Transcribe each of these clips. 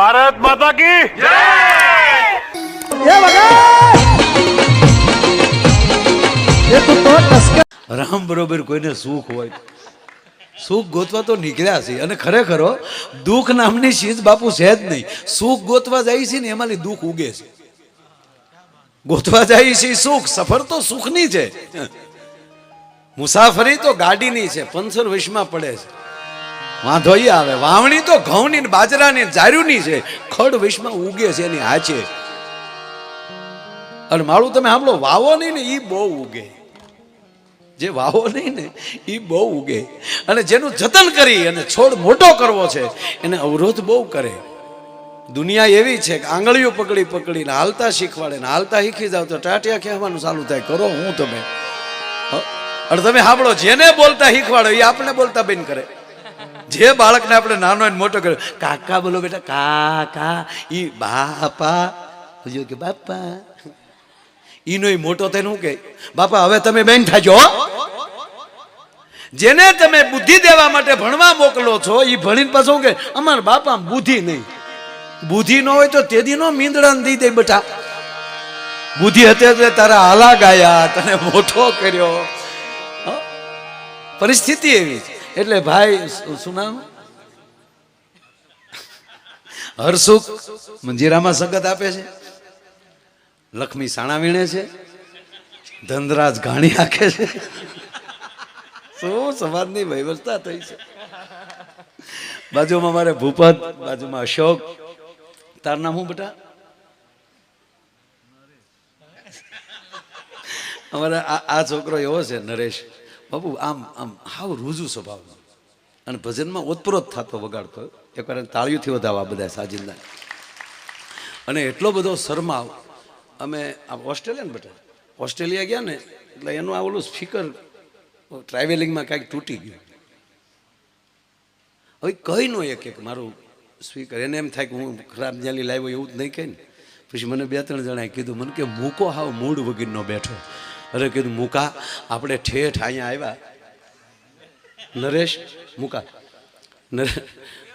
ભારત માતા કી જય। રામ બરોબર કોઈને સુખ હોય, સુખ ગોતવા તો નીકળ્યા છે અને ખરેખર દુઃખ નામની ચીજ બાપુ છે જ નહીં. સુખ ગોતવા જાય છે ને એમાંથી દુઃખ ઉગે છે. ગોતવા જાય છે સુખ, સફર તો સુખની છે, મુસાફરી તો ગાડીની છે, પંચર વશમાં પડે છે, વાંધો ઈ આવે. વાવણી તો ઘઉંની બાજરાની જાર્યુની છે, ખડ વશમાં ઉગે છે એની હાચે. અને મારું તમે સાંભળો, વાવો નહીં ને ઈ બહુ ઉગે, જે વાવો નહીં ને એ બહુ ઉગે. અને જેનું જતન કરી અને છોડ મોટો કરવો છે એને અવરોધ બહુ કરે. દુનિયા એવી છે કે આંગળીઓ પકડી પકડીને હાલતા શીખવાડે ને હાલતા શીખી જાવ તો ટાટિયા કહેવાનું ચાલુ થાય, કરો હું તમે. અને તમે સાંભળો, જેને બોલતા શીખવાડો એ આપણે બોલતા બંધ કરે. જે બાળકને આપણે નાનો અને મોટો કર્યો, કાકા બોલો બેટા, કાકા, ઈ બાપા કે બાપા, ઈનો મોટો થઈને હું કે બાપા હવે તમે બેન થાજો. જેને તમે બુદ્ધિ દેવા માટે ભણવા મોકલો છો એ ભણીને પાછું કે અમારા બાપા બુદ્ધિ નહીં. બુદ્ધિ ન હોય તો તેદી નો મીંદડા દી દે બેટા. બુદ્ધિ હતી તારા હાલા ગાયા, તને મોટો કર્યો. પરિસ્થિતિ એવી છે. એટલે ભાઈ શું નામ, હરસુખ મંજીરામાં સંગત આપે છે, લક્ષ્મી સાણા વીણે છે, ધનરાજ ઘાણી આખે છે. શું સમાજની વ્યવસ્થા થઈ છે. બાજુમાં મારે ભૂપત, બાજુમાં અશોક. તાર નામ શું બેટા? અમારે આ છોકરો એવો છે નરેશ બાપુ, આમ આમ હાવ રૂજુ સ્વભાવ અને ભજનમાં ઓતપ્રોત થતો વગાડતો. એકવાર તાળીઓથી વધાવવા બધા સાજિંદા. અને એટલો બધો શરમાવ. અમે ઓસ્ટ્રેલિયા ને બેટા, ઓસ્ટ્રેલિયા ગયા ને એટલે એનું આ ઓલું સ્પીકર ટ્રાવેલિંગમાં કાંઈક તૂટી ગયું. હવે કહી ન એક મારું સ્પીકર, એને એમ થાય કે હું ખરાબ જાલી લાવ્યો એવું જ નહીં કહે ને. પછી મને 2-3 જણાએ કીધું, મને કે મૂકો હાવ મૂળ વગરનો બેઠો. અરે કીધું મૂકા, આપણે ઠેઠ અહીંયા આવ્યા. નરેશ મૂકા,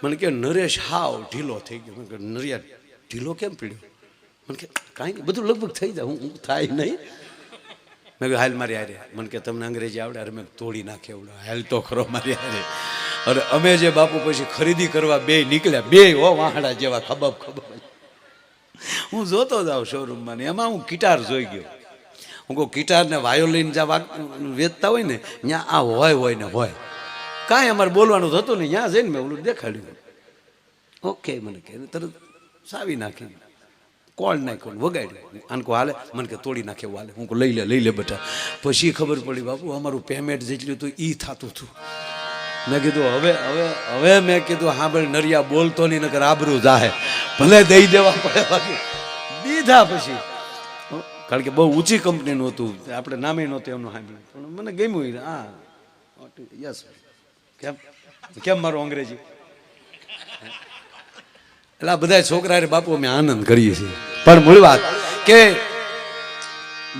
મને કે નરેશ હાવ ઢીલો થઈ ગયો. મને કે નરિયા ઢીલો કેમ પીડ્યો? મને કે કાંઈ નહીં, બધું લગભગ થઈ જાય, હું થાય નહીં. મેં કહ્યું હાલ મારી હારે. મને કે તમને અંગ્રેજી આવડે? અરે મેં તોડી નાખે એવડે, હાલ તો ખરો મારી હારે. અરે અમે જે બાપુ પછી ખરીદી કરવા બે નીકળ્યા, બે હો વાહડા જેવા, ખબબ ખબબ. હું જોતો જાઉં શોરૂમમાં ને એમાં હું ગિટાર જોઈ ગયો. હું કહું ગિટાર ને વાયોલિન જ્યાં વેચતા હોય ને ત્યાં આ હોય ને હોય, કાંઈ અમારે બોલવાનું થતું નહીં. ત્યાં જઈને મેં ઓલું દેખાડ્યું. ઓકે મને કે તરત સાવી નાખી, કોણ નાખ્યું, વગાડ્યું. આને કહું હાલે? મને કે તોડી નાખે એવું હાલે. હું કહું લઈ લે બેટા. પછી ખબર પડી બાપુ અમારું પેમેન્ટ જેટલું હતું એ થતું હતું. મેં કીધું હવે મેં કીધું હા ભાઈ નરિયા બોલતો નહીં, નકર આબરૂ જાહે, ભલે દઈ દેવા પડે. બાકી દીધા પછી, કારણ કે બહુ ઊંચી કંપનીનું હતું, આપણે નામે નહોતું એમનું સાંભળ્યું, પણ મને ગમ્યું. હા યસ. કેમ મારું અંગ્રેજી? એટલે આ બધા છોકરા બાપુ અમે આનંદ કરીએ છીએ. પણ મૂળ વાત કે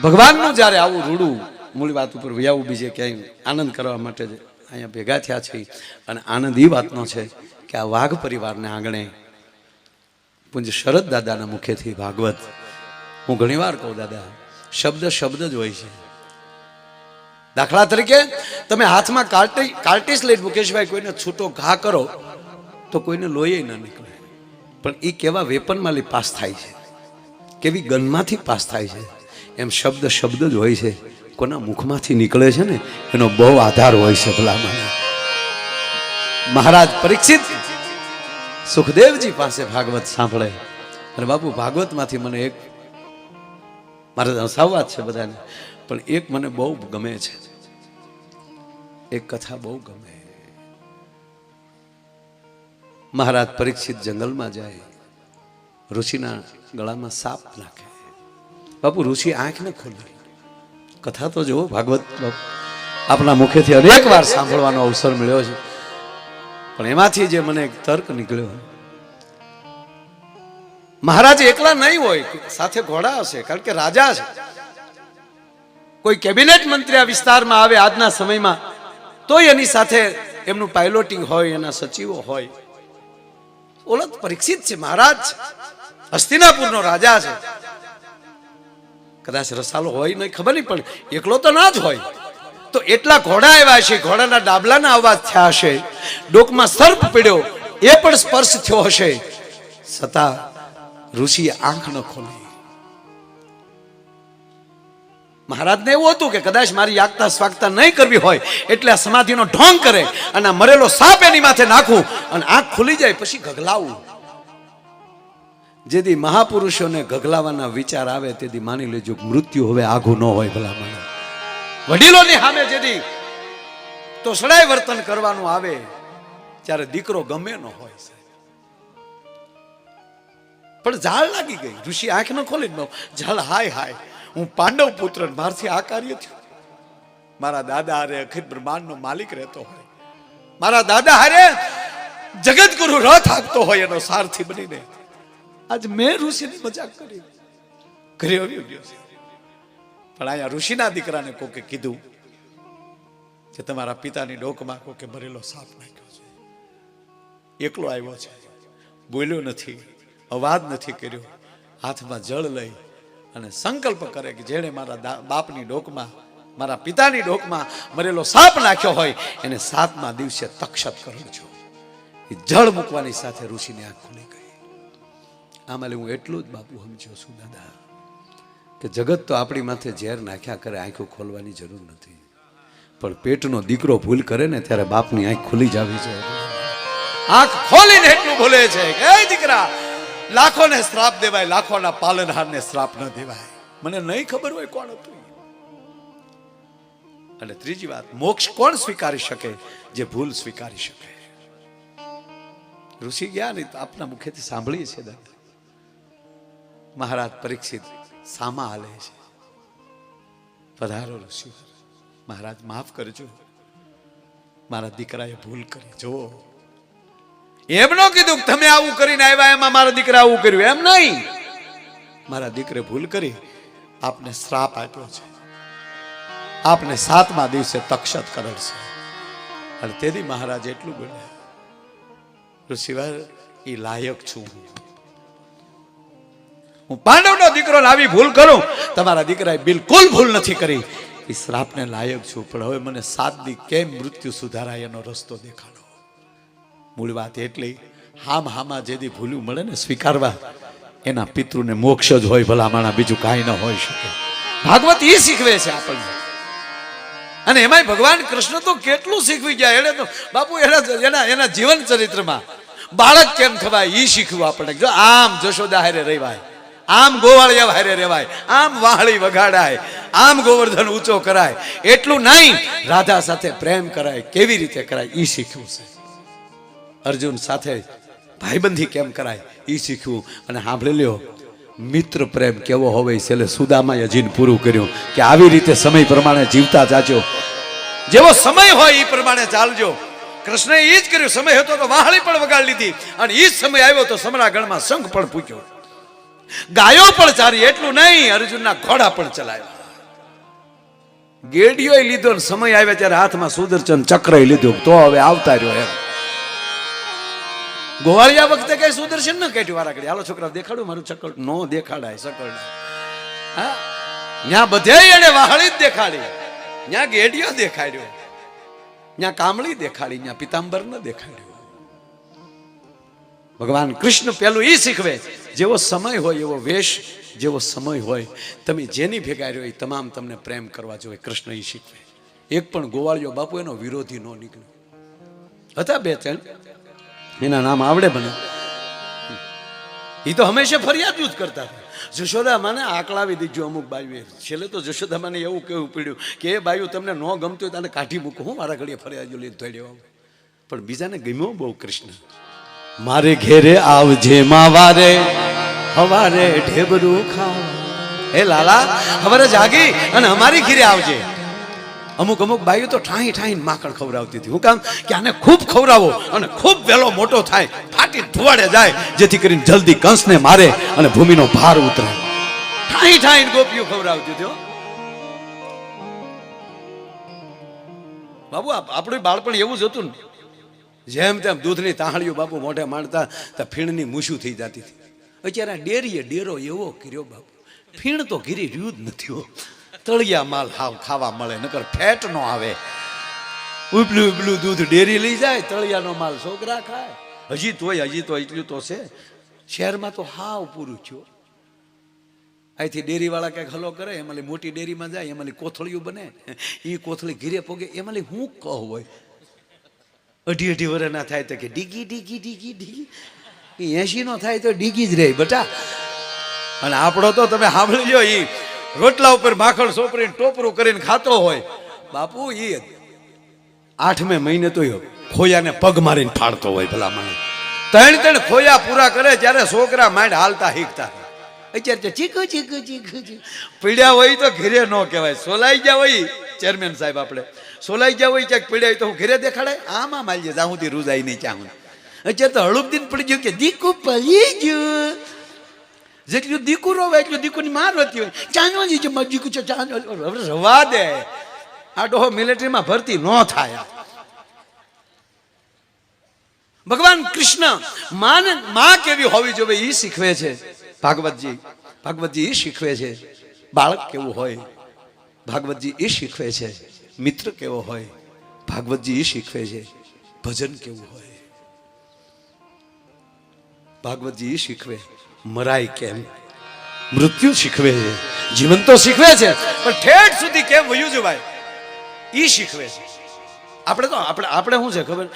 ભગવાનનું જ્યારે આવું રૂડું મૂળ વાત ઉપર વ્યાવું બીજે ક્યાંય આનંદ કરવા માટે જ અહીંયા ભેગા થયા છે. અને આનંદ એ વાતનો છે કે આ વાઘ પરિવારને આંગણે પૂજ્ય શરદ દાદાના મુખેથી ભાગવત, હું ઘણીવાર કહું દાદા, શબ્દ જ હોય છે. દાખલા તરીકે તમે હાથમાં કાર્ટીસ લઈને મુકેશભાઈ કોઈને છૂટો ઘા કરો તો કોઈને લોહી ન નીકળે. પણ એ કેવા વેપનમાં પાસ થાય છે, કેવી ગનમાંથી પાસ થાય છે, એમ શબ્દ જ હોય છે. કોના મુખમાંથી નીકળે છે ને એનો બહુ આધાર હોય છે. ભલામણ મહારાજ પરીક્ષિત સુખદેવજી પાસે ભાગવત સાંભળે. અને બાપુ ભાગવતમાંથી મને એક, મારે હસાવવા છે બધાને, પણ એક મને બહુ ગમે છે, એક કથા બહુ ગમે. મહારાજ પરીક્ષિત જંગલમાં જાય, ઋષિના ગળામાં સાપ નાખે. બાપુ ઋષિ આંખ ને ખોલે. કથા તો જુઓ, ભાગવત આપણા મુખેથી અનેક વાર સાંભળવાનો અવસર મળ્યો છે, પણ એમાંથી જે મને એક તર્ક નીકળ્યો, મહારાજ એકલા નહીં હોય, સાથે ઘોડા હશે, કારણ કે રાજા છે. કોઈ કેબિનેટ મંત્રી આ વિસ્તારમાં આવે આજના સમયમાં તો એની સાથે એમનું પાયલોટિંગ હોય, એના સચિવો હોય. ઓલો પરીક્ષિત છે, મહારાજ હસ્તિનાપુરનો રાજા છે. કદાચ રસાલો હોય નહીં, ખબર નહીં, પણ એકલો તો ના જ હોય. તો એટલા ઘોડા આવ્યા છે, ઘોડાના ડાબલાના અવાજ થયા હશે, ડોકમાં સર્પ પડ્યો એ પણ સ્પર્શ થયો હશે, છતાં ઋષિએ આંખ ન ખોલી. મહારાજને એવું હતું કે કદાચ મારી યાગતા સ્વાગતા નહીં કરવી હોય એટલે આ સમાધિનો ઢોંગ કરે અને મરેલો સાપ એની માથે નાખું અને આંખ ખુલી જાય પછી ગગલાવું. જેથી મહાપુરુષોને ગગલાવાના વિચાર આવે તેથી માની લેજો મૃત્યુ હવે આઘું ન હોય. ભલામણ વડીલોની સામે જેથી તો સડાય વર્તન કરવાનું આવે ત્યારે દીકરો ગમે ન હોય. પણ ઝાડ લાગી ગઈ. ઋષિ આંખ ન ખોલી ઝાડ, હાય હાય, હું પાંડવ પુત્ર, મારથી આ કાર્ય થયું. મારા દાદા હારે અખિલ બ્રહ્માંડ નો માલિક રહેતો હોય, મારા દાદા હારે જગત ગુરુ રથ આપતો હોય એનો સારથી બનીને આજ મેં ઋષિની મજાક કરી ઘરે આવ્યો ગયો. પણ અહીંયા ઋષિના દીકરાને કોકે કીધું કે તમારા પિતાની ડોકમાં કોકે મરેલો સાપ નાખ્યો છે. એકલો આવ્યો છે, બોલ્યો નથી, અવાજ નથી કર્યો, હાથમાં જળ લઈ અને સંકલ્પ કરે કે જેણે મારા બાપની ડોકમાં, મારા પિતાની ડોકમાં મરેલો સાપ નાખ્યો હોય એને 7મા દિવસે તક્ષત કરજો. એ જળ મૂકવાની સાથે ઋષિની આંખ ખુલી ગઈ. આમાં હું એટલું જ બાપુ સમજ્યો છું દાદા કે જગત તો આપણી માથે ઝેર નાખ્યા કરે, આંખો ખોલવાની જરૂર નથી. પણ પેટનો દીકરો ભૂલ કરે ને ત્યારે બાપની આંખ ખુલી જ આવી જાય. આંખ ખોલીને એટલું બોલે છે કે એ દીકરા, લાખોને શ્રાપ દેવાય, લાખોના પાલનહારને શ્રાપ ન દેવાય. મને નહીં ખબર હોય કોણ હતું. અને ત્રીજી વાત, મોક્ષ કોણ સ્વીકારી શકે? જે ભૂલ સ્વીકારી શકે. ઋષિ ગયા નહીં તો આપના મુખેથી સાંભળીએ છીએ દાદા. મહારાજ પરીક્ષિત સામા હાલે છે, પધારો ઋષિ. મહારાજ માફ કરજો, મારા દીકરાએ ભૂલ કરી. જુઓ, એમ ન કીધું તમે આવું કરીને આવ્યા એમાં મારા દીકરા આવું કર્યું, એમ નહીં. મારા દીકરે ભૂલ કરી, આપને શ્રાપ આપ્યો છે, આપને 7મા દિવસે તક્ષત કરશે. અને તેથી મહારાજ એટલું બોલ્યા, ઋષિવર એ લાયક છું, હું પાંડવનો દીકરો આવી ભૂલ કરું, તમારા દીકરાએ બિલકુલ ભૂલ નથી કરી, એ શ્રાપને લાયક છું. પણ હવે મને 7 દી કેમ મૃત્યુ સુધારાય એનો રસ્તો દેખાડો. મૂળ વાત એટલી, હામાં જેથી ભૂલ્યું મળે ને સ્વીકારવા, એના પિતૃને મોક્ષ જ હોય ભલામણા, બીજું કાંઈ ન હોઈ શકે. ભાગવત એ શીખવે છે આપણને. અને એમાંય ભગવાન કૃષ્ણ તો કેટલું શીખવી ગયા. એને તો બાપુ એના જીવન ચરિત્રમાં બાળક કેમ થવાય એ શીખવું આપણને. જો આમ જશોદા હારે રહેવાય, આમ ગોવાળિયા હારે રહેવાય, આમ વાહળી વગાડાય, આમ ગોવર્ધન ઊંચો કરાય, એટલું નહીં, રાધા સાથે પ્રેમ કરાય, કેવી રીતે કરાય એ શીખવું છે. અર્જુન સાથે ભાઈબંધી કેમ કરાય એ શીખવું. અને સાંભળી લ્યો, મિત્ર પ્રેમ કેવો હોવે છેલ્લે સુદામાએ જીન પૂરું કર્યું કે આવી રીતે સમય પ્રમાણે જીવતા જાજો, જેવો સમય હોય એ પ્રમાણે ચાલજો. કૃષ્ણએ એ જ કર્યું. સમય હતો તો વાહળી પણ વગાડી લીધી, અને એ જ સમય આવ્યો તો સમરાગણમાં શંખ પણ પૂક્યો, ગાયો પણ ચારી. એટલું નહીં, અર્જુનના ઘોડા પણ ચલાવ્યા, ગેડિયો લીધો, ને સમય આવ્યા ત્યારે હાથમાં સુદર્શન ચક્ર લીધું. તો હવે આવતા રહ્યો એમ. ગોવાળિયા વખતે કઈ સુદર્શન ન કાઢ્યું વારાકડી. હાલો છોકરા દેખાડું મારું ચક્કર. નો દેખાડાય સકળ. હા, ત્યાં બધે એને વાહળી જ દેખાડી, ત્યાં ગેડિયો દેખાડ્યો, ત્યાં કામળી દેખાડી, ત્યાં પિતાંબર ન દેખાડ્યો. ભગવાન કૃષ્ણ પેલું એ શીખવે, જેવો સમય હોય એવો વેશ, જેવો સમય હોય તમે જેની ભેગા રહ્યો એ તમામ તમને પ્રેમ કરવા જોઈએ. કૃષ્ણ એ શીખવે. એક પણ ગોવાળિયો બાપુ એનો વિરોધી ન નીકળ્યો. હતા 2-3, એના નામ આવડે મને. એ તો હંમેશા ફરિયાદ જ કરતા હતા. જશોદા માને આકલાવી દીધું અમુક બાયુએ. છેલ્લે તો જશોદા માને એવું કહેવું પડ્યું કે એ બાયુ તમને ન ગમતું હોય તને કાઢી મૂકો, હું મારા ઘડીએ ફરિયાદ લઈને ધોડ્યો. પણ બીજાને ગમ્યો બહુ કૃષ્ણ. મારે ઘેરે આવજે માવારે હવારે ઢેબરું ખાવ. હે લાલા, હવારે જાગી અને અમારી ઘીરે આવજે. અમુક બાયું તો ઠાઈ ઠાઈને માખણ ખવડાવતી હતી. હું કામ કે આને ખૂબ ખવડાવો અને ખૂબ વેલો મોટો થાય, ફાટી ધુવાડે જાય, જેથી કરીને જલ્દી કંસને મારે અને ભૂમિનો ભાર ઉતરે. ઠાઈ ઠાઈને ગોપીઓ ખવડાવતી હતી. બાબુ આપણું બાળપણ એવું જ હતું ને. જેમ તેમ દૂધની તાહળીઓ બાપુ મોઢે માંડતા તો ફીણની મૂછું થઈ જતી હતી. અત્યારે ડેરીએ ડેરો એવો કર્યો બાપુ, ફીણ તો ઘીરી રહ્યું જ નથી હો. તળિયા માલ હાવ ખાવા મળે, નકર ફેટ નો આવે. ઉપલું ઉપલું દૂધ ડેરી લઈ જાય, તળિયાનો માલ છોકરા ખાય. હજી તો એટલું તો છે. શહેરમાં તો હાવ પૂરું થયું. અહીંથી ડેરીવાળા કંઈક હલો કરે, એમાં મોટી ડેરીમાં જાય, એમાં કોથળીઓ બને, એ કોથળી ઘીરે પોગે, એમાં હું કહું હોય 2.5 વર્ષના થાય તો કે ડીગી ડીગી ડીગી ડીગી, 80 નો થાય તો ડીગી જ રહે બટા. અને આપણો તો તમે સાંભળી લો, એ રોટલા ઉપર માખણ સોપરીને ટોપરું કરીને ખાતો હોય બાપુ. એ 8મે મહિને તો ખોયાને પગ મારીને ફાડતો હોય ભલા મને. 3 ખોયા પૂરા કરે ત્યારે છોકરા માંડ હાલતા શીખતા. અત્યારે ચીકુ ચીકુ ચીકુ પીડ્યા હોય તો ઘીરે ન કહેવાય. સોલાઈ ગયા હોય ચેરમેન સાહેબ, આપણે સોલાઈ ગયા હોય ક્યાંક પીડ્યા હોય તો હું ઘીરે દેખાડાય, આમાં માલજે જા હું રૂજાઈ નહીં ચાહું. અત્યારે તો હળુપ દિન પડી ગયું કે દીકુ પલી ગયું. જેટલું દીકુ રોવે એટલું દીકુની માર હોતી હોય. ચાંદો દીકુ દીકુ છે ચાંદો, રવા દે. આ ડોહો મિલિટરીમાં ભરતી ન થાય. ભગવાન કૃષ્ણ માં કેવી હોવી જોઈએ એ શીખવે છે ભાગવતજી એ શીખવે છે. બાળક કેવું હોય ભાગવતજી એ શીખવે છે. મિત્ર કેવો હોય ભાગવતજી એ શીખવે છે. ભજન કેવું હોય ભાગવતજી એ શીખવે. મરાય કેમ, મૃત્યુ શીખવે છે. જીવન તો શીખવે છે પણ ઠેઠ સુધી કેમ વયું જવાય એ શીખવે છે. આપણે શું છે ખબર,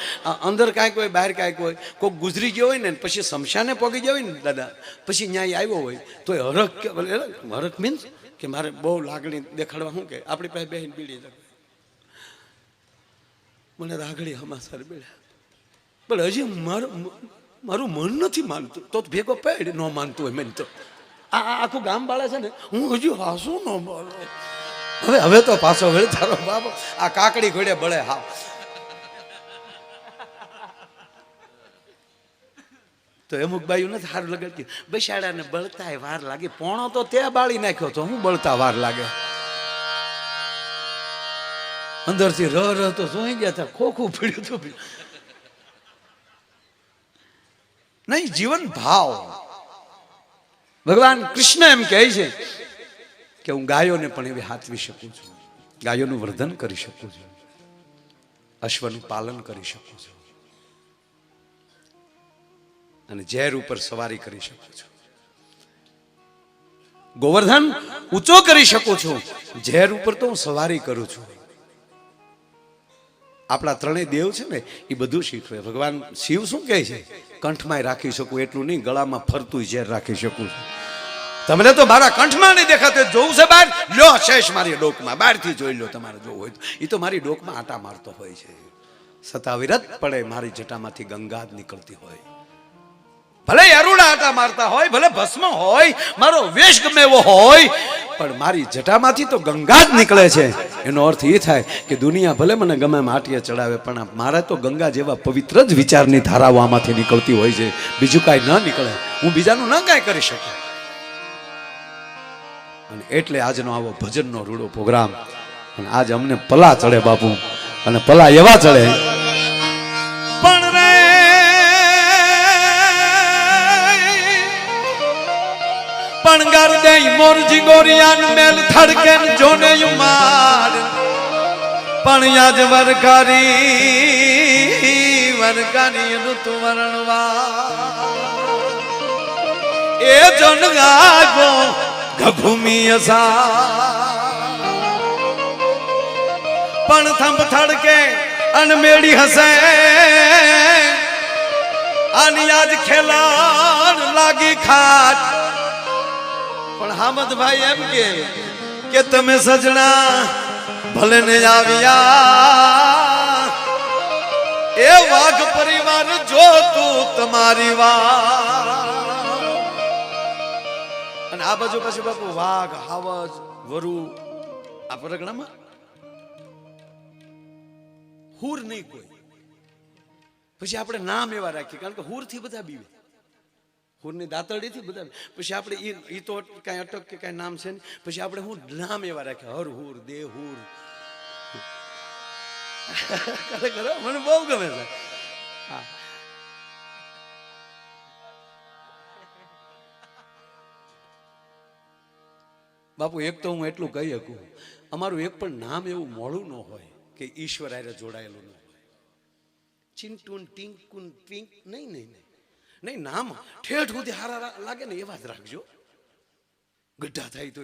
અંદર કાંઈક હોય બહાર કાંઈક હોય. કોઈક ગુજરી ગયો હોય ને પછી શમશાને પગી ગયો હોય ને દાદા, પછી ન્યાય આવ્યો હોય તો હરખ મીન્સ કે મારે બહુ લાગણી દેખાડવા. શું કે આપણી પાસે બહેન પીડી જાય, મને રાગડી હમાસર બેડા, પણ હજી મારું મન નથી માનતું. તો ભેગો પેડ ન માનતું હોય મને તો. આ આખું ગામ બાળે છે ને, હું હજુ હાસું ન બોલો. હવે તો પાછો વળે તારો બાપ આ કાકડી ઘોડે બળે. હા તો અમુક બાયું નથી સારું લગાડતી, બસાડાને બળતા વાર લાગે. પોણો તો તે બાળી નાખ્યો તો હું બળતા વાર લાગે. અંદરથી રહ તો જોઈ ગયા હતા, ખોખું પીડ્યું હતું. નહીં, જીવન ભાવ. ભગવાન કૃષ્ણ એમ કહે છે કે હું ગાયોને પણ એવી હાથવી શકું છું, ગાયોનું વર્ધન કરી શકું છું, અશ્વનું પાલન કરી શકું છું, અને ઝેર ઉપર સવારી કરી શકું છું. ગોવર્ધન ઊંચો કરી શકું છું, ઝેર ઉપર તો હું સવારી કરું છું. આપણા 3 દેવ છે ને એ બધું શીખવે. ભગવાન શિવ શું કહે છે, કંઠમાં રાખી શકું એટલું નહીં, ગળામાં ફરતું ઝેર રાખી શકું છું. તમને તો મારા કંઠમાં નહીં દેખાતું, જોવું છે બહાર લ્યો શેષ મારી ડોકમાં, બહારથી જોઈ લો તમારે જોવું હોય તો. એ તો મારી ડોકમાં આટા મારતો હોય છે. સતાવિરત પડે મારી જટામાંથી ગંગા જ નીકળતી હોય. ભલે અરુણા આટા મારતા હોય, ભલે ભસ્મ હોય, મારો વેશ ગમે એવો હોય, પણ મારી જટામાંથી તો ગંગા જ નીકળે છે. એનો અર્થ એ થાય કે દુનિયા ભલે મને ગમે માટીએ ચડાવે, પણ મારે તો ગંગા જેવા પવિત્ર જ વિચારની ધારાઓ આમાંથી નીકળતી હોય છે. બીજું કાંઈ ન નીકળે. હું બીજાનું ન કાંઈ કરી શકું. અને એટલે આજનો આવો ભજનનો રૂડો પ્રોગ્રામ. અને આજ અમને પલા ચડે બાપુ, અને પલા એવા ચડે પણ રે પણ ગર દે મોર જીગોરિયાન મેલ થડકેન જોને માર પણ આજ વરકારી ઋતુ વર્ણવા એ જન ગાગો ભૂમિ પણ થંભ થડકે અનમેળી હસે આની આજ ખેલાડ લાગી ખાટ. પણ હામદભાઈ એમ કે તમે સજણા ભલે ને આવ્યા એ વાઘ પરિવાર જો તું તમારી વાત. અને આ બાજુ પછી બાપુ વાઘ, હાવજ, વરુ, આ પરગણામાં હુર નહીં કોઈ. પછી આપણે નામ એવા રાખીએ, કારણ કે હુર થી બધા બીવે, હુરની દાંતરડી થી બધા. પછી આપણે ઈ તો કઈ અટક કે કઈ નામ છે ને, પછી આપણે હું નામ એવા રાખીએ, હર હુર, દેહ હુર. ખરેખર મને બહુ ગમે છે. બાપુ એક તો હું એટલું કહી શકું, અમારું એક પણ નામ એવું મોડું ન હોય કે ઈશ્વર હારે જોડાયેલું ન હોય. ચિંટુન ટિંકુન પિંક નહીં નહીં નહીં નહીં, નામ ઠેઠ સુધી હારા લાગે ને એવા જ રાખજો. ગઢા થાય તો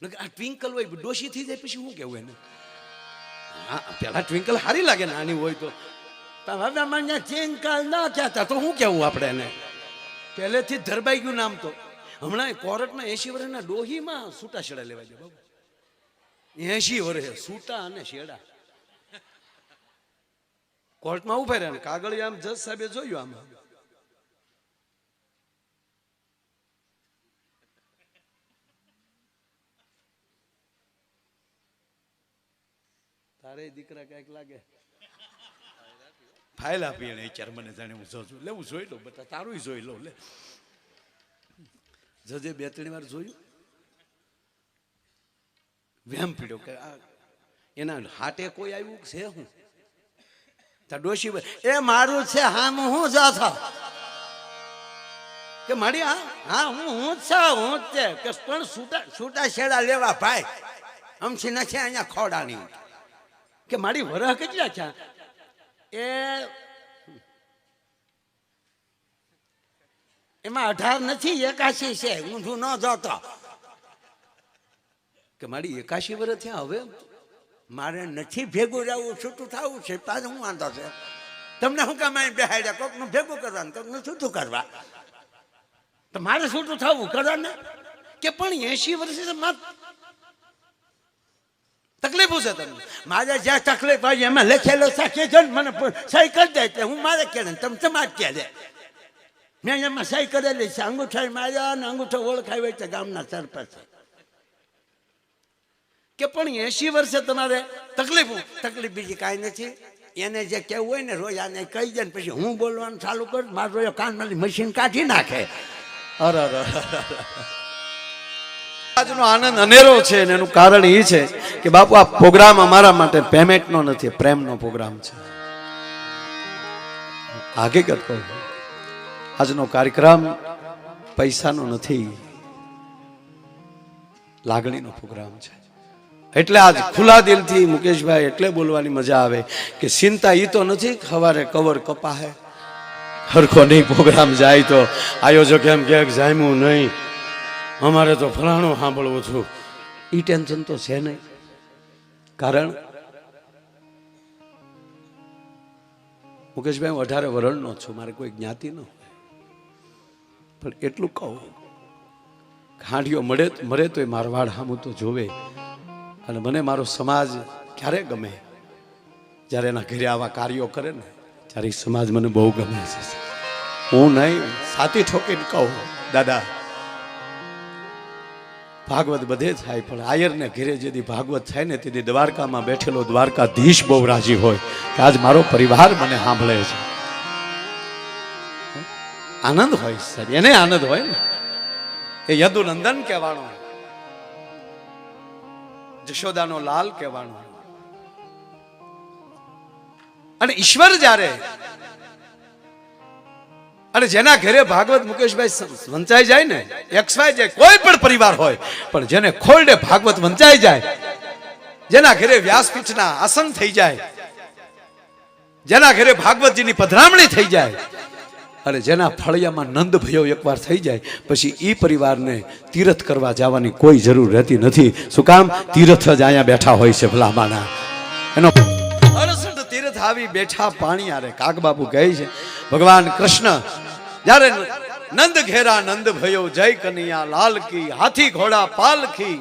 આ ટ્વિંકલ હોય ડોશી થઈ જાય પછી શું કેવું એને? હા પેલા ટ્વિંકલ સારી લાગે નાની હોય તો, હવે મને ટ્વિંકલ ના કહેતા તો શું કેવું આપણે એને? પહેલેથી જ ધરબાઈ ગયું નામ. તો હમણાં કોર્ટમાં 80 વર્ષના ડોહીમાં છૂટા છેડા લેવા જાય બાબુ. 80 વર્ષે છૂટા અને છેડા કોર્ટમાં ઉભા રહ્યા. કાગળ આમ જજ સાહેબે જોયું, આમાં તારે દીકરા કઈક લાગે ફાઇલ આપી એને ચાર મને જાણે હું જોઉં લે, હું જોઈ લઉં બેટા, તારું જોઈ લઉં લે. જજે 2-3 વાર જોયું, વેમ પીડ્યો કે એના હાટે કોઈ આવ્યું છે? હું તાર ડોશી એ મારું છે હા હું જાતો કે મારી હા હું છે હું છે કે પણ છૂટા છેડા લેવા ભાઈ અમથી નથી અહીંયા ખોડાની કે મારી વરહ કેટલા છે? એમાં 18 નથી 81 છે. ઊંધું ન જોતો કે મારી 81 વર્ષ થયા, હવે મારે નથી ભેગું રહેવું, છૂટું થવું છે. તારે શું વાંધો છે? તમને શું કામ અહીં બેહાડ્યા? કોકનું ભેગું કરવાનું, કોકનું છૂટું કરવા. તો મારે છૂટું થવું કરો ને કે પણ 80 વર્ષે તકલીફ છે તમને. મારે જ્યાં તકલીફ આવી એમાં લખેલો સાખી છે મને સહી કરી દે એટલે હું મારે કે તમે તમારે કે દે. મેં એમાં સહી કરેલી છે. અંગૂઠા માર્યા અને અંગૂઠો ઓળખાય હોય તો ગામના સરપંચ કે પણ 80 વર્ષે તમારે તકલીફ બીજી કાંઈ નથી. એને જે કેવું હોય ને રોજ આને કહી દે ને પછી હું બોલવાનું ચાલુ કરું, મારો રોજ કાનમાંથી મશીન કાઢી નાખે. અરે આજનો આનંદ અનેરો છે અને એનું કારણ એ છે કે બાપુ આ પ્રોગ્રામ અમારા માટે પેમેન્ટનો નથી, પ્રેમનો પ્રોગ્રામ છે. હકીકત કહું, આજનો કાર્યક્રમ પૈસાનો નથી, લાગણીનો પ્રોગ્રામ છે. એટલે આજ ખુલ્લા દિલથી મુકેશભાઈ એટલે બોલવાની મજા આવે કે ચિંતા ઈ તો નથી સવારે કવર કપાહે હરખો નહીં પ્રોગ્રામ જાય તો આયોજક એમ કે જામ્યું નહીં, અમારે તો ફલાણું સાંભળવું છું. એ ટેન્શન તો છે નહીં. કારણ મુકેશભાઈ હું 18 વર્ષનો છું, મારે કોઈ જ્ઞાતિ ન હોય, પણ એટલું કહું ખાંડિયો મરે તો એ મારવાડ સામું તો જોવે. અને મને મારો સમાજ ક્યારે ગમે? જ્યારે એના ઘરે આવા કાર્યો કરે ને ત્યારે સમાજ મને બહુ ગમે છે. હું નહીં સાથી ઠોકીને કહું દાદા ભાગવત બધે થાય પણ આયરને ઘરે જેથી ભાગવત થાય ને તેથી દ્વારકામાં બેઠેલો દ્વારકાધીશ બહુ રાજી હોય કે આજ મારો પરિવાર મને સાંભળે છે. આનંદ હોય સાહેબ, એને આનંદ હોય ને. એ યદુનંદન કહેવાનો, જશોદાનો લાલ કહેવાનો. અને ઈશ્વર જ્યારે અને જેના ઘરે ભાગવત મુકેશભાઈ વંચાઈ જાય ને, XY જાય કોઈ પણ પરિવાર હોય પણ જેને ખોરડે ભાગવત વંચાઈ જાય, જેના ઘરે વ્યાસપીઠના આસન થઈ જાય, જેના ઘરે ભાગવતજીની પધરામણી થઈ જાય અને જેના ફળિયામાં નંદ ભયો એકવાર થઈ જાય પછી ઈ પરિવારને તીર્થ કરવા જવાની કોઈ જરૂર રહેતી નથી. શું કામ? તીર્થ જ અહીંયા બેઠા હોય છે ભલામાના. એનો તીર્થ આવી બેઠા પાણી આરે. કાગબાપુ કહે છે ભગવાન કૃષ્ણ જ્યારે નંદ ઘેરા નંદ ભયો, જય કનૈયા લાલ કી, હાથી ઘોડા પાલખી,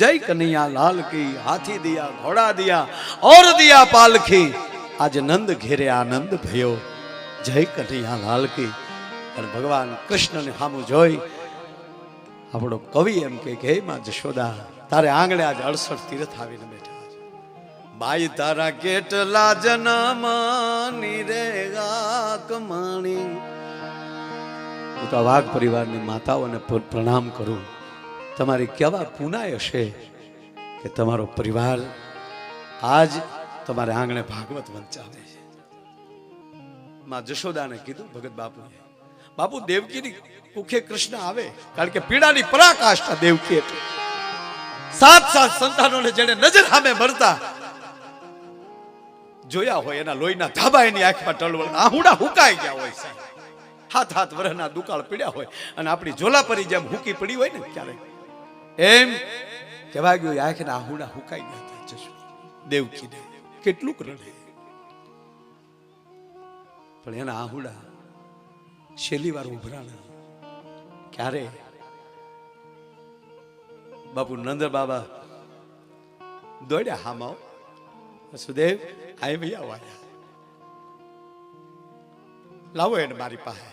જય કનૈયા લાલ કી, હાથી દિયા ઘોડા દિયા ઓર દિયા પાલખી, આજે નંદ ઘેરે આનંદ ભયો, જય કનૈયા લાલ કી. અને ભગવાન કૃષ્ણને સામું જોઈ આપણો કવિ એમ કે હે માં જશોદા તારે આંગણે આજ 68 તીર્થ આવીને બેઠા. બાઈ તારા કેટલા જન્મ નિરેગા કમાણી. હું તો વાઘ પરિવારની માતાઓને પ્રણામ કરું. તમારી કેવા પુનાય હશે કે તમારો પરિવાર આજ તમારે આંગણે ભાગવત વંચાવે છે. માં જશોદાને કીધું ભગત બાપુ, બાપુ દેવકીની કુખે કૃષ્ણ આવે, કારણ કે પીડાની પરાકાષ્ઠા દેવકી હતી. 7 સંતાનોને જેને નજર સામે મરતા જોયા હોય, એના લોહીના ધાબા એની આંખમાં ટળવળ, આહુડા હુકાઈ ગયા હોય સાહેબ. 7 વર્ષના દુકાળ પીડ્યા હોય અને આપણી જોલાપરી જેમ હુકી પડી હોય ને ક્યારેક એમ કહેવાય ગયું આંખના આહુડા હુકાઈ ગયા હતા દેવકીને. કેટલું રડે, પણ એના આહુડા છેલ્લી વાર ઉભરાણા ક્યારે? બાપુ નંદ બાબા દોડ્યા હામાઓ, વસુદેવ આય ભૈયા વાયા, લાવો એને મારી પાસે.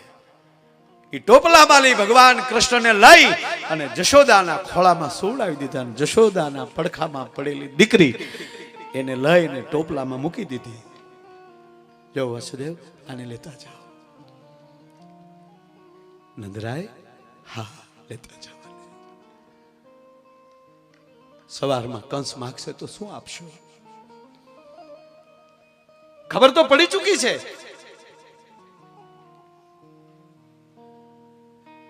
એ ટોપલામાં લઈ ભગવાન કૃષ્ણને લઈ અને જશોદાના ખોળામાં સુવડાવી દીધા. જશોદાના પડખામાં પડેલી દીકરી એને લઈને ટોપલામાં મૂકી દીધી. જો વસુદેવ આને લેતા જાઓ. નંદરાય હા લેતા જાઓ. સવારમાં કંસ માગશે તો શું આપશો? ખબર તો પડી ચૂકી છે,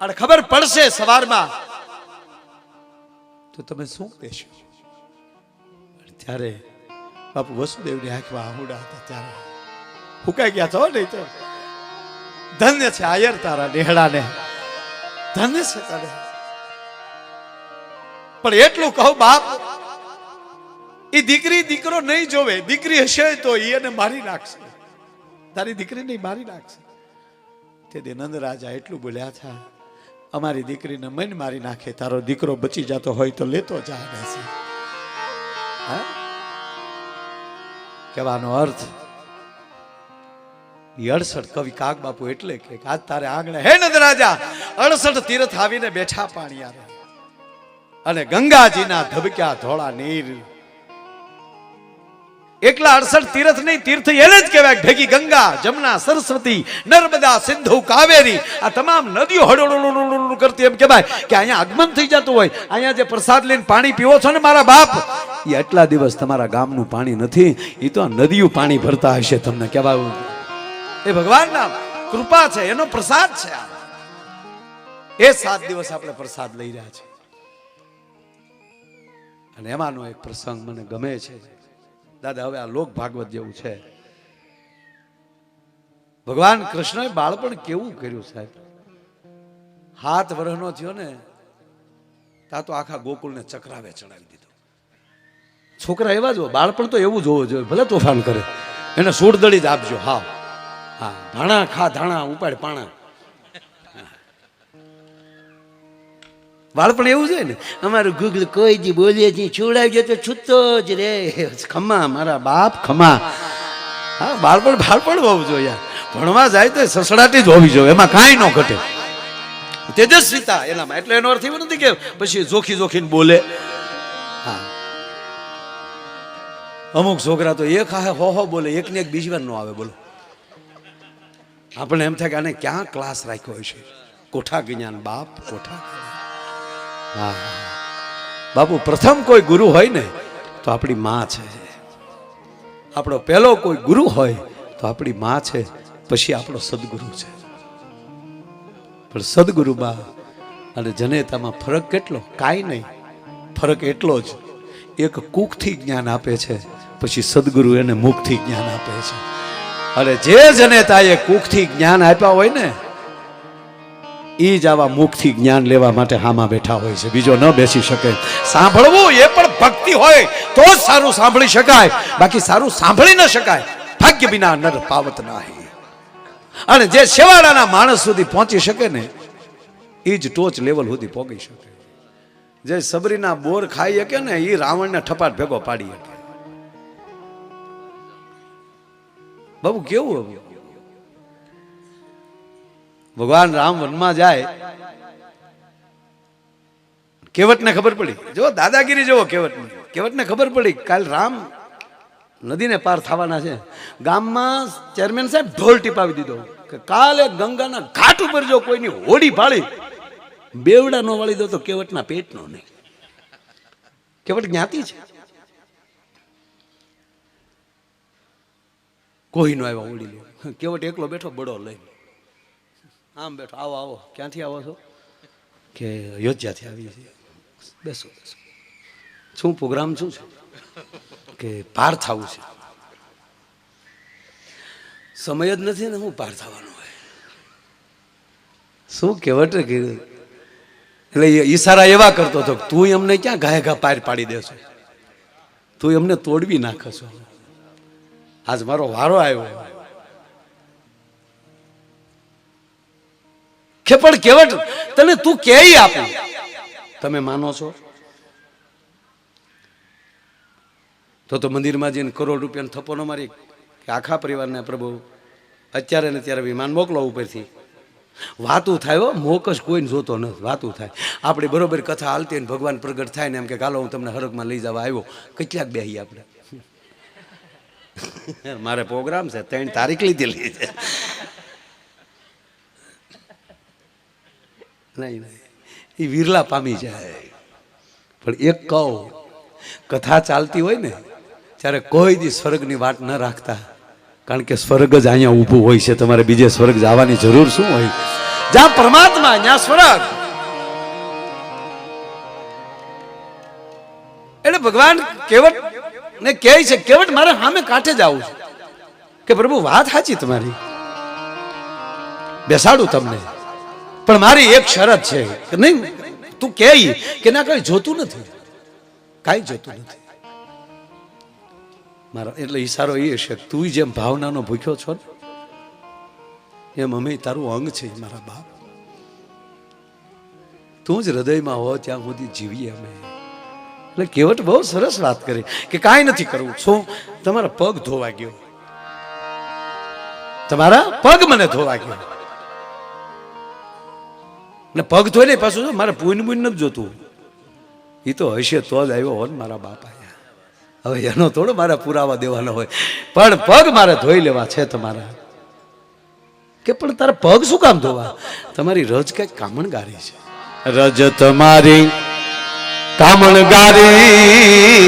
અને ખબર પડશે સવારમાં તો તમે શું કહેશો? ત્યારે બાપુ વસુદેવની આંખમાં આહુડા હતા, ત્યારે ફૂંકાઈ ગયા છો. નહીં તો ધન્ય છે આયર તારા નેહડાને, ધન્ય છે તારે. પણ એટલું કહું બાપ, એ દીકરી દીકરો નહીં જોવે. દીકરી હશે તો એને મારી નાખશે, તારી દીકરી નહીં મારી નાખશે. તે નંદ રાજા એટલું બોલ્યા હતા, અમારી દીકરીને મન મારી નાખે, તારો દીકરો બચી જતો હોય તો લેતો જાય. કહેવાનો અર્થ 68 કવિ કાગ બાપુ એટલે કે આજ તારે આંગણે હે નંદ રાજા 68 તીર્થ આવીને બેઠા પાણીયા, અને ગંગાજીના ધબક્યા ધોળા નીર. એકલા 68 તીર્થ નહીં, તીર્થ એને જ કહેવાય. ભેગી ગંગા, જમના, સરસ્વતી, નર્મદા, સિંધુ, કાવેરી, આ તમામ નદીઓ હળોળો કરતી એમ કહેવાય કે અહીંયા આગમન થઈ જતું હોય. અહીંયા જે પ્રસાદ લઈને પાણી પીવો છો ને મારા બાપ, એ આટલા દિવસ તમારા ગામનું પાણી નથી, એ તો આ નદીઓ પાણી ભરતા હશે. તમને કહેવાયું એ ભગવાનના કૃપા છે, એનો પ્રસાદ છે. એ 7 દિવસ આપણે પ્રસાદ લઈ રહ્યા છે. અને એમાંનો એક પ્રસંગ મને ગમે છે દાદા. હવે આ લોક ભાગવત જેવું છે. ભગવાન કૃષ્ણએ બાળપણ કેવું કર્યું સાહેબ. 7 વર્ષનો થયો ને ત્યાં તો આખા ગોકુળને ચક્રાવે ચડાવી દીધો. છોકરા એવા જો, બાળપણ તો એવું જોવું જોઈએ. ભલે તોફાન કરે, એને સોડદળી જ આપજો. હા હા, ધાણા ખા ધાણા, ઉપાડ પાણા. બાળપણ એવું છે ને. અમારું ગુગલ કોઈ જી બોલે છે છોડાવજો તો છૂટતો જ રે. ખમા મારા બાપ ખમા. હા, બાળપણ હોવું જોઈએ. ભણવા જાય તો સસડાટી જ હોવી જોઈએ, એમાં કાંઈ ન ઘટે. તેજસ્વીતા એનામાં. એટલે એનો અર્થ એવો નથી કે પછી જોખીને બોલે. હા, અમુક છોકરા તો એક હાહે હો બોલે, એકને એક બીજી વાર ન આવે. બોલો, આપણે એમ થાય કે આને ક્યાં ક્લાસ રાખ્યો છે. કોઠા જ્ઞાન બાપ, કોઠા. હા બાપુ, પ્રથમ કોઈ ગુરુ હોય ને તો આપણી માં છે. આપણો પહેલો કોઈ ગુરુ હોય તો આપણી માં છે, પછી આપણો સદગુરુ છે. પણ સદગુરુમાં અને જનેતામાં ફરક કેટલો? કાંઈ નહીં. ફરક એટલો જ, એક કુખથી જ્ઞાન આપે છે, પછી સદગુરુ એને મુખથી જ્ઞાન આપે છે. અને જે જનેતાએ કુખથી જ્ઞાન આપ્યા હોય ને, એ જ આવા મુખથી જ્ઞાન લેવા માટે હામાં બેઠા હોય છે. બીજો ન બેસી શકે. સાંભળવું એ પણ ભક્તિ હોય તો જ સારું સાંભળી શકાય, બાકી સારું સાંભળી ન શકાય. ભાગ્ય વિના નર પાવત નાહી. અને જે શેવાડાના માણસ સુધી પહોંચી શકે ને, એ જ ટોચ લેવલ સુધી પહોંચી શકે. જે સબરીના બોર ખાઈ શકે ને, એ રાવણને ઠપાટ ભેગો પાડી શકે. બાબુ કેવું હતું? ભગવાન રામ વનમાં જાય, કેવટને ખબર પડી. જો દાદાગીરી જોવો કેવટને ખબર પડી કાલ રામ નદીને પાર થવાના છે. ગામમાં ચેરમેન સાહેબ ઢોલ ટીપાવી દીધો કે કાલે ગંગાના ઘાટ ઉપર જો કોઈની હોડી ફાળી બેવડા નો વાળી દો તો કેવટના પેટનો નહીં. કેવટ જ્ઞાતિ છે. કોઈ નો આવ્યા હોડી લે. કેવટ એકલો બેઠો બડો લઈ, આમ બેઠો. આવો આવો, ક્યાંથી આવો છો? કે અયોધ્યાથી આવીએ છીએ. બેસો બેસો. શું પ્રોગ્રામ શું છે? કે પાર થવું છે. સમય જ નથી ને, હું પાર થવાનો હોય. શું કેવટે કીધું? એટલે ઈશારા એવા કરતો હતો, તું અમને ક્યાં ઘાય ઘા પાર પાડી દેશો, તું એમને તોડવી નાખશો. આજ મારો વારો આવ્યો. કે પણ કેવટ તને તું કે આપું, તમે માનો છો? તો મંદિરમાં જઈને કરોડ રૂપિયાનો થપ્પો ન મારી કે આખા પરિવારને પ્રભુ અત્યારે ને ત્યારે વિમાન મોકલો ઉપરથી. વાતું થાય, મોક જ કોઈને જોતો નથી, વાતું થાય. આપણે બરોબર કથા હાલતી ને ભગવાન પ્રગટ થાય ને એમ કે હાલો હું તમને હરકમાં લઈ જવા આવ્યો, કેટલાક બેહી આપણે. મારે પ્રોગ્રામ છે, 3 તારીખ લીધેલી છે. નહીં નહીં, એ વિરલા પામી જાય. પણ એક કહું, કથા ચાલતી હોય ને ત્યારે કોઈ દી સ્વર્ગની વાત ન રાખતા, કારણ કે સ્વર્ગ જ અહીંયા ઊભું હોય છે. તમારે બીજે સ્વર્ગ જવાની જરૂર શું હોય? જ્યાં પરમાત્મા ત્યાં સ્વર્ગ. એટલે ભગવાન કેવટ ને કહે છે, કેવટ મારે સામે કાંઠે જ આવું છે. કે પ્રભુ વાત સાચી તમારી, બેસાડું તમને, પણ મારી એક શરત છે. કે નહીં, તું કે ના કઈ જોતું નથી, કાંઈ જોતું નથી મારા. એટલે ઈશારો એ છે, તું જેમ ભાવનાનો ભૂખ્યો છો ને એમ અમે તારું અંગ છે મારા બાપ. તું જ હૃદયમાં હો ત્યાં સુધી જીવીએ અમે. એટલે કેવટ બહુ સરસ વાત કરી કે કાંઈ નથી કરવું. શું? તમારા પગ ધોવા ગયો, તમારા પગ મને ધોવા ગયો ને પગ ધોઈ ને પાછું મારે પૂન નથી જોતું. એ તો હશે તો જ આવ્યો હોય ને મારા બાપા. હવે એનો થોડો મારા પુરાવા દેવાનો હોય, પણ પગ મારે ધોઈ લેવા છે તમારા. કે પણ તારા પગ શું કામ ધોવા? તમારી રજ કઈક કામણગારી છે. રજ તમારી કામણગારી,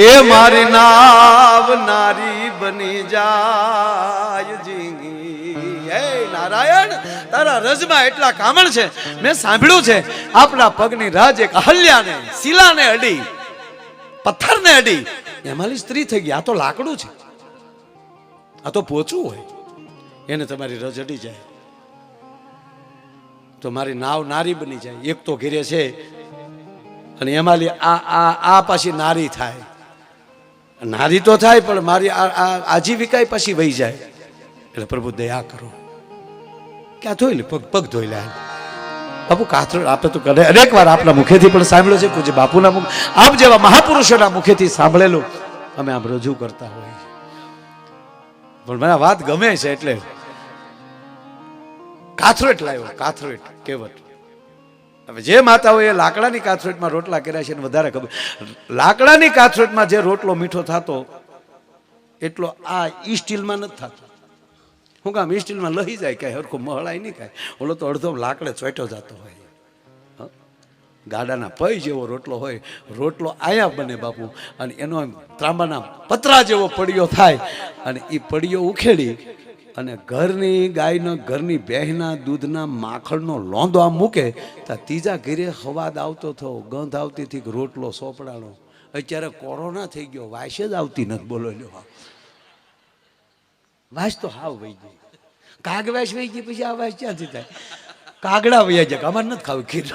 એ મારી નાવ નારી બની જાય જીંગી. હે નારાયણ, તારા રજમાં એટલા કામણ છે. મેં સાંભળ્યું છે આપણા પગની રજ એક અહલ્યાને શિલાને અડી, પથ્થરને અડી, એમાંની સ્ત્રી થઈ ગઈ. આ તો લાકડું છે, આ તો પોચું હોય, એને તમારી રજ અડી જાય તો મારી નાવ નારી બની જાય. એક તો ઘેરે છે અને એમાંની આ પાછી નારી થાય. નારી તો થાય પણ મારી આજીવિકા પાછી વહી જાય. એટલે પ્રભુ દયા કરો. ક્યાં ધોઈ લે? પગ ધોઈ લે બાપુ. કાથરો આપણે તો અનેક વાર આપના મુખેથી પણ સાંભળ્યો છે, પૂજ્ય બાપુના મુખ, આપ જેવા મહાપુરુષોના મુખેથી સાંભળેલું અમે આમ રજૂ કરતા હોઈએ. પણ મને વાત ગમે છે એટલે કાથરોટ લાવ્યો. કાથરોટ કેવટ. હવે જે માતાઓએ લાકડાની કાથરોટમાં રોટલા કર્યા છે એને વધારે ખબર. લાકડાની કાથરોટમાં જે રોટલો મીઠો થતો એટલો આ ઈ સ્ટીલમાં નથી થતો. શું કામ? ઈ સ્ટીલમાં લહી જાય, કાંઈ હરખું મહળાય નહીં, કાંઈ. ઓલો તો અડધો લાકડે ચોંટ્યો જતો હોય. ગાડાના પૈ જેવો રોટલો હોય. રોટલો આયા બને બાપુ, અને એનો ત્રાંબાના પતરા જેવો પડિયો થાય, અને એ પડિયો ઉખેડી અને ઘરની ગાયના, ઘરની બહેના દૂધના માખણનો લોંદો આમ મૂકે તો ત્રીજા ઘરે હવાદ આવતો થયો, ગંધ આવતી હતી, રોટલો સોપડાનો. અત્યારે કોરોના થઈ ગયો, વાસ જ આવતી નથી. બોલો લ્યો, વાસ તો હાવ વહી ગઈ. કાગ વાસ વહી ગઈ, પછી આ વાસ ક્યાંથી થાય? કાગડા વહી જાય. અમારે નથી ખાવું ખીર.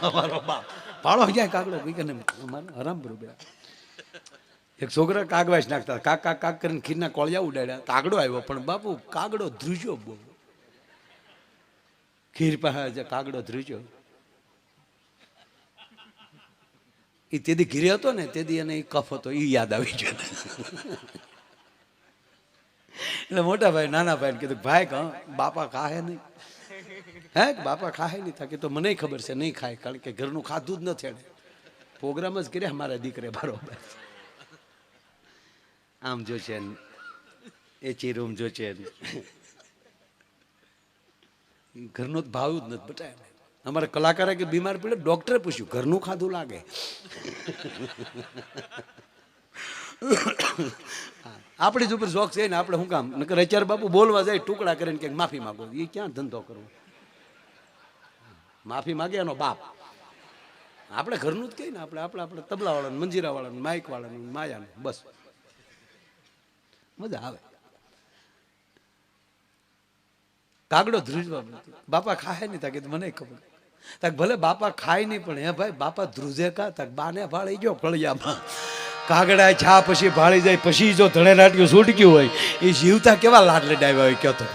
અમારો બાપ પાડો જાય કાગડો હરામ બરોબર. એક છોકરા કાગવાસ નાખતા, કાક કાક કાક કરીને ખીરના કોળિયા ઉડાડ્યા. કાગડો આવ્યો, પણ બાપુ કાગડો ધ્રુજ્યો બહુ. ખીર પાસે કાગડો ધ્રુજ્યો. એ તેદી ઘીરે હતો ને, તેદી એને કફ હતો, એ યાદ આવી ગયો. એટલે મોટા ભાઈ નાના ભાઈ કીધું, ભાઈ બાપા ખાહે નહીં. હે બાપા ખાહે નહીં થાય? તો મને ખબર છે નહીં ખાય, કારણ કે ઘરનું ખાધું જ નથી. એને પ્રોગ્રામ જ કર્યા મારા દીકરે બરોબર. આમ જો છે એ ચીરૂમ જો છે, ઘરનો ભાવ જ નથી બટાય. અમારા કલાકારે કે બીમાર પડે, ડોક્ટરે પૂછ્યું ઘરનું ખાધું લાગે. આપણી જ ઉપર શોખ છે ને આપણે શું કામ નકર અત્યારે બાપુ બોલવા જાય ટુકડા કરીને કે માફી માગો એ ક્યાં ધંધો કરવો માફી માગે એનો બાપ આપણે ઘરનું જ કહીએ ને આપણે તબલા વાળાનું મંજીરા વાળાનું માઇક વાળાનું માયાનું બસ મજા આવે કાગડો ધ્રુજવા બાપા ખાય નહીં તાકે મને ખબર તાક ભલે બાપા ખાય નહીં પણ હે ભાઈ બાપા ધ્રુજે કા તાક બાને ભાળી ગયો ફળિયામાં કાગડા છા પછી ભાળી જાય પછી જો ધણે નાટ્યું છૂટક્યું હોય એ જીવતા કેવા લાડ લડાવ્યા હોય કયો તો